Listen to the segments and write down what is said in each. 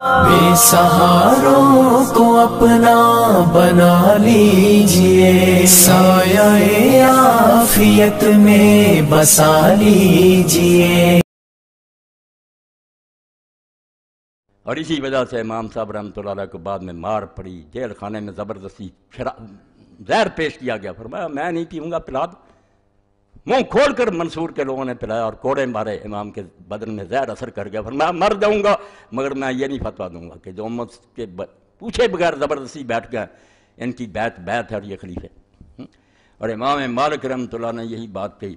بے سہاروں کو اپنا بنا لیجئے، سایہ عافیت میں بسا لیجئے۔ اور اسی وجہ سے امام صاحب رحمۃ اللہ علیہ کو بعد میں مار پڑی، جیل خانے میں زبردستی زہر پیش کیا گیا، فرمایا میں نہیں پیوں گا، پلا دو۔ منہ کھول کر منصور کے لوگوں نے پلایا اور کوڑے مارے، امام کے بدن میں زہر اثر کر گیا، فرمایا مر جاؤں گا مگر میں یہ نہیں فتویٰ دوں گا کہ جو امت کے پوچھے بغیر زبردستی بیٹھ گئے ان کی بیعت ہے اور یہ خلیفے۔ اور امام مالک رحمۃ اللہ نے یہی بات کہی،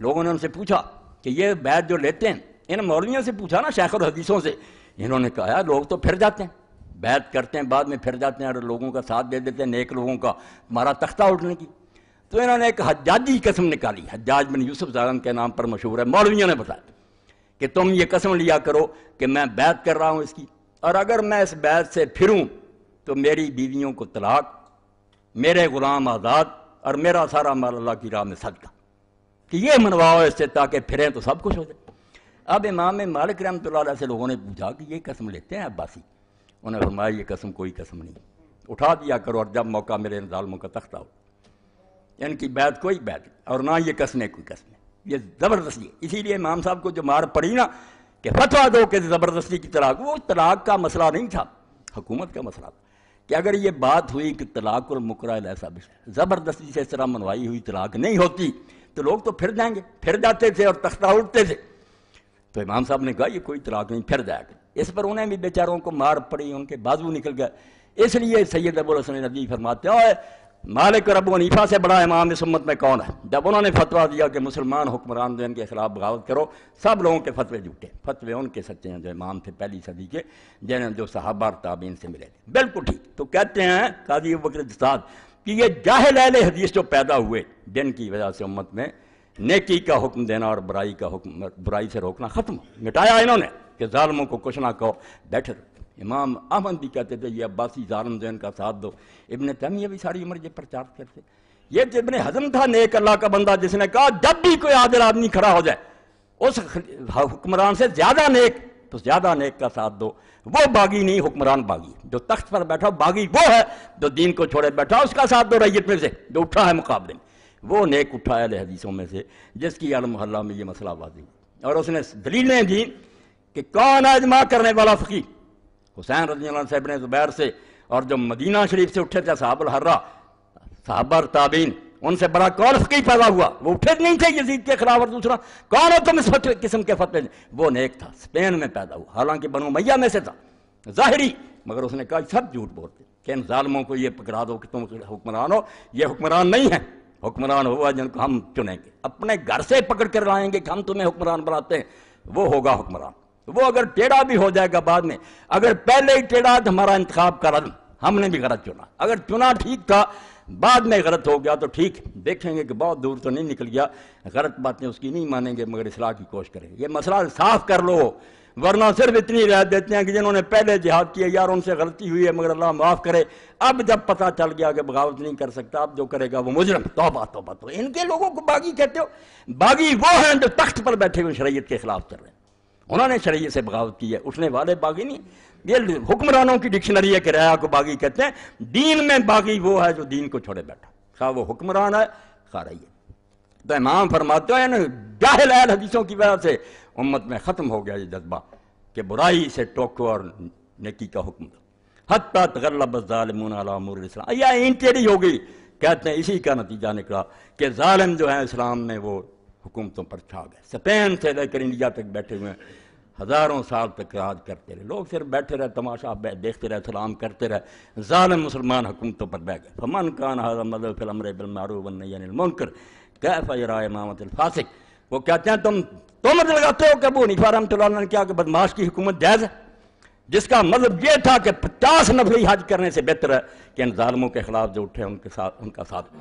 لوگوں نے ان سے پوچھا کہ یہ بیعت جو لیتے ہیں، ان مولویوں سے پوچھا نا، شیخ الحدیثوں سے، انہوں نے کہا لوگ تو پھر جاتے ہیں، بیعت کرتے ہیں بعد میں پھر جاتے ہیں اور لوگوں کا ساتھ دے دیتے ہیں، نیک لوگوں کا، تمہارا تختہ اٹھنے کی۔ تو انہوں نے ایک حجاجی قسم نکالی، حجاج بن یوسف ظالم کے نام پر مشہور ہے، مولویوں نے بتایا کہ تم یہ قسم لیا کرو کہ میں بیعت کر رہا ہوں اس کی، اور اگر میں اس بیعت سے پھروں تو میری بیویوں کو طلاق، میرے غلام آزاد، اور میرا سارا مال اللہ کی راہ میں صدقہ، کہ یہ منواؤ اس سے تاکہ پھریں تو سب کچھ ہو جائے۔ اب امام مالک رحمۃ اللہ علیہ سے لوگوں نے پوچھا کہ یہ قسم لیتے ہیں عباسی؟ انہوں نے فرمایا یہ قسم کوئی قسم نہیں، اٹھا دیا کرو اور جب موقع میرے ان ظالموں کا تختہ ہو۔ ان کی بیعت کوئی بیعت نہیں، اور نہ یہ قسمیں کوئی قسمیں، یہ زبردستی ہے۔ اسی لیے امام صاحب کو جو مار پڑی نا کہ فتویٰ دو کہ زبردستی کی طلاق، وہ طلاق کا مسئلہ نہیں تھا، حکومت کا مسئلہ تھا کہ اگر یہ بات ہوئی کہ طلاق المکرہ ایسا زبردستی سے اس طرح منوائی ہوئی طلاق نہیں ہوتی تو لوگ تو پھر جائیں گے، پھر جاتے تھے اور تختہ اٹھتے تھے۔ تو امام صاحب نے کہا یہ کوئی طلاق نہیں، پھر جائے گا۔ اس پر انہیں بھی بیچاروں کو مار پڑی، ان کے بازو نکل گئے۔ اس لیے سید ابو الحسن ندوی فرماتے ہیں مالک اور ابو حنیفہ سے بڑا امام اس امت میں کون ہے؟ جب انہوں نے فتویٰ دیا کہ مسلمان حکمران جو ان کے خلاف بغاوت کرو، سب لوگوں کے فتوے جھوٹے، فتوے ان کے سچے ہیں جو امام تھے پہلی صدی کے، جنہیں جو صحابہ اور تابعین سے ملے تھے، بالکل ٹھیک۔ تو کہتے ہیں قاضی ابوبکر جساد کہ یہ جاہل اہل حدیث جو پیدا ہوئے، جن کی وجہ سے امت میں نیکی کا حکم دینا اور برائی کا حکم، برائی سے روکنا ختم مٹایا انہوں نے کہ ظالموں کو کچھ نہ کہو، بیٹھے رہو۔ امام احمد بھی کہتے تھے یہ عباسی ظالم جو ان کا ساتھ دو۔ ابن تیمیہ بھی ساری عمر یہ پرچار کرتے۔ یہ جو ابن حزم تھا نیک اللہ کا بندہ، جس نے کہا جب بھی کوئی عادل آدمی کھڑا ہو جائے اس حکمران سے زیادہ نیک تو زیادہ نیک کا ساتھ دو، وہ باغی نہیں، حکمران باغی، جو تخت پر بیٹھا باغی وہ ہے جو دین کو چھوڑے بیٹھا، اس کا ساتھ دو ریت میں سے جو اٹھا ہے مقابلے میں، وہ نیک اٹھا ہے اہل حدیثوں میں سے، جس کی المحلہ میں یہ مسئلہ واضح ہوا۔ اور اس نے دلیلیں دی کہ کون ہے اجماع کرنے والا فقیہ؟ حسین رضی اللہ عنہ سے، ابن زبیر سے، اور جو مدینہ شریف سے اٹھے تھے صحابہ الحرہ، صحابہ اور تابعین، ان سے بڑا کون فقیہ پیدا ہوا؟ وہ اٹھے نہیں تھے یزید کے خلاف، اور دوسرا کون ہو تم اس قسم کے فتوے؟ وہ نیک تھا، اسپین میں پیدا ہوا، حالانکہ بنو امیہ میں سے تھا ظاہری، مگر اس نے کہا سب جھوٹ بولتے کہ ان ظالموں کو یہ پکڑا دو کہ تم حکمران ہو۔ یہ حکمران نہیں ہے، حکمران ہوا جن کو ہم چنیں گے، اپنے گھر سے پکڑ کر لائیں گے کہ ہم تمہیں حکمران بناتے ہیں، وہ ہوگا حکمران۔ وہ اگر ٹیڑھا بھی ہو جائے گا بعد میں، اگر پہلے ہی ٹیڑھا تو ہمارا انتخاب کا رد، ہم نے بھی غلط چنا، اگر چنا ٹھیک تھا بعد میں غلط ہو گیا تو ٹھیک، دیکھیں گے کہ بہت دور تو نہیں نکل گیا، غلط باتیں اس کی نہیں مانیں گے مگر اصلاح کی کوشش کریں گے۔ یہ مسئلہ صاف کر لو، ورنہ صرف اتنی رعایت دیتے ہیں کہ جنہوں نے پہلے جہاد کیا یار ان سے غلطی ہوئی ہے مگر اللہ معاف کرے، اب جب پتہ چل گیا کہ بغاوت نہیں کر سکتا، اب جو کرے گا وہ مجرم، توبہ توبہ۔ تو ان کے لوگوں کو باغی کہتے ہو؟ باغی وہ ہیں جو تخت پر بیٹھے ہوئے شریعت کے خلاف چل رہے ہیں، انہوں نے شریعت سے بغاوت کی ہے، اٹھنے والے باغی نہیں۔ یہ حکمرانوں کی ڈکشنری ہے کہ رعایا کو باغی کہتے ہیں، دین میں باغی وہ ہے جو دین کو چھوڑے بیٹھا، خواہ وہ حکمران ہے خواہ رعیت۔ تو امام فرماتے ہیں جاہل اہل حدیثوں کی وجہ سے امت میں ختم ہو گیا یہ جذبہ کہ برائی سے ٹوکو اور نیکی کا حکم دو، حتیٰ تغلب الظالمون علی امور الاسلام۔ یہ این ٹیڑھی ہو گئی، کہتے ہیں اسی کا نتیجہ نکلا کہ ظالم جو ہیں اسلام میں وہ حکومتوں پر چھا گئے، اسپین سے لے کر انڈیا تک بیٹھے ہوئے ہیں، ہزاروں سال تک راج کرتے رہے، لوگ صرف بیٹھے رہے، تماشا دیکھتے رہے، سلام کرتے رہے، ظالم مسلمان حکومتوں پر بیٹھ گئے۔ فمن کان ھذا مذہب فی الامر بالمعروف والنہی عن المنکر کیف یری امامۃ الفاسق۔ وہ کہتے ہیں تم لگاتے ہو کہ ابو حنیفہ رحمۃ اللہ علیہ نے کیا کہ بدماش کی حکومت جائز ہے، جس کا مطلب یہ تھا کہ 50 نفلی حج کرنے سے بہتر ہے کہ ان ظالموں کے خلاف جو اٹھے ان کا ساتھ